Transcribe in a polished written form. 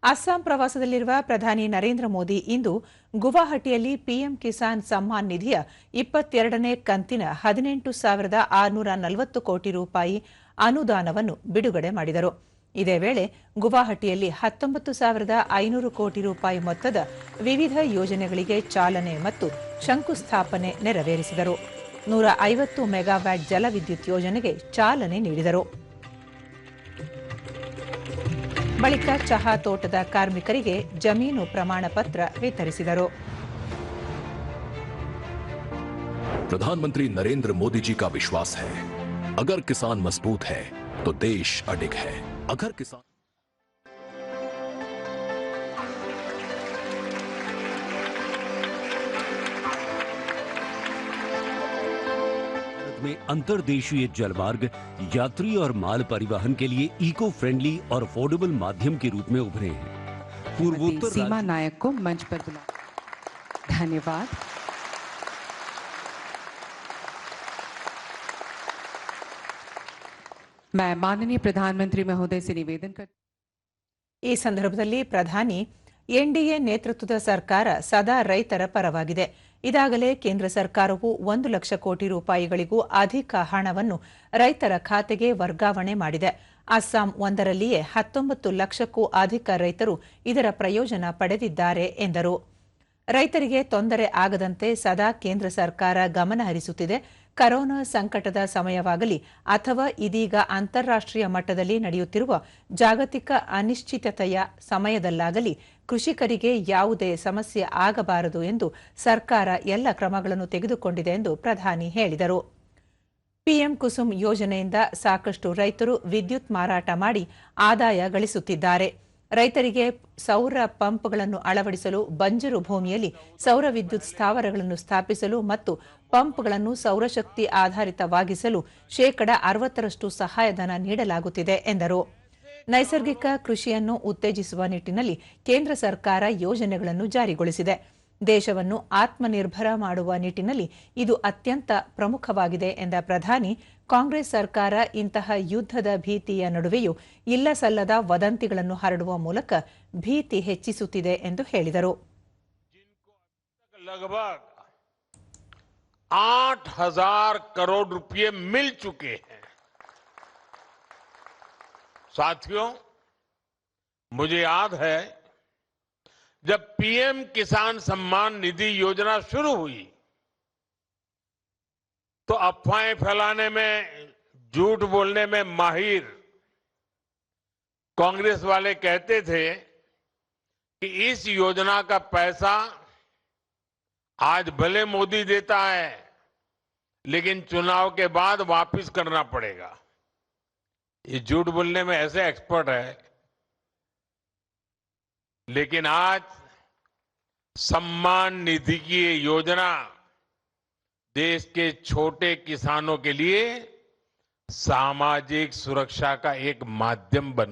ಅಸ್ಸಾಂ ಪ್ರವಾಸದಲ್ಲಿರುವ ಪ್ರಧಾನಿ ನರೇಂದ್ರ ಮೋದಿ ಇಂದು ಗುವಾಹಟಿಯಲ್ಲಿ ಪಿಎಂ ಕಿಸಾನ್ ಸಮ್ಮಾನ್ ನಿಧಿಯ 22ನೇ ಕಂತಿನ 18,640 ಕೋಟಿ ರೂಪಾಯಿ ಅನುದಾನವನ್ನು ಬಿಡುಗಡೆ ಮಾಡಿದರು. ಇದೇ ವೇಳೆ ಗುವಾಹಟಿಯಲ್ಲಿ 19,500 ಕೋಟಿ ರೂಪಾಯಿ ಮೊತ್ತದ ವಿವಿಧ ಯೋಜನೆಗಳಿಗೆ ಚಾಲನೆ ಮತ್ತು ಶಂಕುಸ್ಥಾಪನೆ ನೆರವೇರಿಸಿದರು. 150 ಮೆಗಾವ್ಯಾಟ್ ಜಲವಿದ್ಯುತ್ ಯೋಜನೆಗೆ ಚಾಲನೆ ನೀಡಿದರು. ಬಳಿಕ ಚಹಾ ತೋಟದ ಕಾರ್ಮಿಕರಿಗೆ ಜಮೀನು ಪ್ರಮಾಣ ಪತ್ರ ವಿತರಿಸಿದರು. प्रधानमंत्री नरेंद्र मोदी जी का विश्वास है, अगर किसान मजबूत है तो देश अडिग है। अगर किसान में अंतर्देशीय जलमार्ग यात्री और माल परिवहन के लिए इको फ्रेंडली और अफोर्डेबल माध्यम के रूप में उभरे हैं। पूर्वोत्तर सीमा नायक को मंच पर बुला। धन्यवाद। मैं माननीय प्रधानमंत्री महोदय से निवेदन कर ಈ ಸಂದರ್ಭದಲ್ಲಿ ಪ್ರಧಾನಿ ಎನ್ಡಿಎ ನೇತೃತ್ವದ ಸರ್ಕಾರ ಸದಾ ರೈತರ ಪರವಾಗಿದೆ. ಇದಾಗಲೇ ಕೇಂದ್ರ ಸರ್ಕಾರವು 1 ಲಕ್ಷ ಕೋಟಿ ರೂಪಾಯಿಗಳಿಗೂ ಅಧಿಕ ಹಣವನ್ನು ರೈತರ ಖಾತೆಗೆ ವರ್ಗಾವಣೆ ಮಾಡಿದೆ. ಅಸ್ಸಾಂ ಒಂದರಲ್ಲಿಯೇ 19 ಲಕ್ಷಕ್ಕೂ ಅಧಿಕ ರೈತರು ಇದರ ಪ್ರಯೋಜನ ಪಡೆದಿದ್ದಾರೆ ಎಂದರು. ರೈತರಿಗೆ ತೊಂದರೆ ಆಗದಂತೆ ಸದಾ ಕೇಂದ್ರ ಸರ್ಕಾರ ಗಮನ ಹರಿಸುತ್ತಿದೆ. ಕರೋನಾ ಸಂಕಟದ ಸಮಯವಾಗಲಿ ಅಥವಾ ಇದೀಗ ಅಂತಾರಾಷ್ಟ್ರೀಯ ಮಟ್ಟದಲ್ಲಿ ನಡೆಯುತ್ತಿರುವ ಜಾಗತಿಕ ಅನಿಶ್ಚಿತತೆಯ ಸಮಯದಲ್ಲಾಗಲಿ ಕೃಷಿಕರಿಗೆ ಯಾವುದೇ ಸಮಸ್ಯೆ ಆಗಬಾರದು ಎಂದು ಸರ್ಕಾರ ಎಲ್ಲ ಕ್ರಮಗಳನ್ನು ತೆಗೆದುಕೊಂಡಿದೆ ಎಂದು ಪ್ರಧಾನಿ ಹೇಳಿದರು. ಪಿಎಂ ಕುಸುಮ್ ಯೋಜನೆಯಿಂದ ಸಾಕಷ್ಟು ರೈತರು ವಿದ್ಯುತ್ ಮಾರಾಟ ಮಾಡಿ ಆದಾಯ ಗಳಿಸುತ್ತಿದ್ದಾರೆ. ರೈತರಿಗೆ ಸೌರ ಪಂಪ್ಗಳನ್ನು ಅಳವಡಿಸಲು, ಬಂಜರು ಭೂಮಿಯಲ್ಲಿ ಸೌರ ವಿದ್ಯುತ್ ಸ್ಥಾವರಗಳನ್ನು ಸ್ಥಾಪಿಸಲು ಮತ್ತು ಪಂಪ್ಗಳನ್ನು ಸೌರಶಕ್ತಿ ಆಧಾರಿತವಾಗಿಸಲು 60% ಸಹಾಯಧನ ನೀಡಲಾಗುತ್ತಿದೆ ಎಂದರು. ನೈಸರ್ಗಿಕ ಕೃಷಿಯನ್ನು ಉತ್ತೇಜಿಸುವ ನಿಟ್ಟಿನಲ್ಲಿ ಕೇಂದ್ರ ಸರ್ಕಾರ ಯೋಜನೆಗಳನ್ನು ಜಾರಿಗೊಳಿಸಿದೆ. ದೇಶವನ್ನು ಆತ್ಮನಿರ್ಭರ ಮಾಡುವ ನಿಟ್ಟಿನಲ್ಲಿ ಇದು ಅತ್ಯಂತ ಪ್ರಮುಖವಾಗಿದೆ ಎಂದ ಪ್ರಧಾನಿ, ಕಾಂಗ್ರೆಸ್ ಸರ್ಕಾರ ಇಂತಹ ಯುದ್ಧದ ಭೀತಿಯ ನಡುವೆಯೂ ಇಲ್ಲಸಲ್ಲದ ವದಂತಿಗಳನ್ನು ಹರಡುವ ಮೂಲಕ ಭೀತಿ ಹೆಚ್ಚಿಸುತ್ತಿದೆ ಎಂದು ಹೇಳಿದರು. 8,000 करोड़ रुपए मिल चुके हैं। साथियों, मुझे याद है जब पीएम किसान सम्मान निधि योजना शुरू हुई तो अफवाहें फैलाने में, झूठ बोलने में माहिर कांग्रेस वाले कहते थे कि इस योजना का पैसा आज भले मोदी देता है लेकिन चुनाव के बाद वापस करना पड़ेगा। ये झूठ बोलने में ऐसे एक्सपर्ट है, लेकिन आज सम्मान निधि की ये योजना देश के छोटे किसानों के लिए सामाजिक सुरक्षा का एक माध्यम बन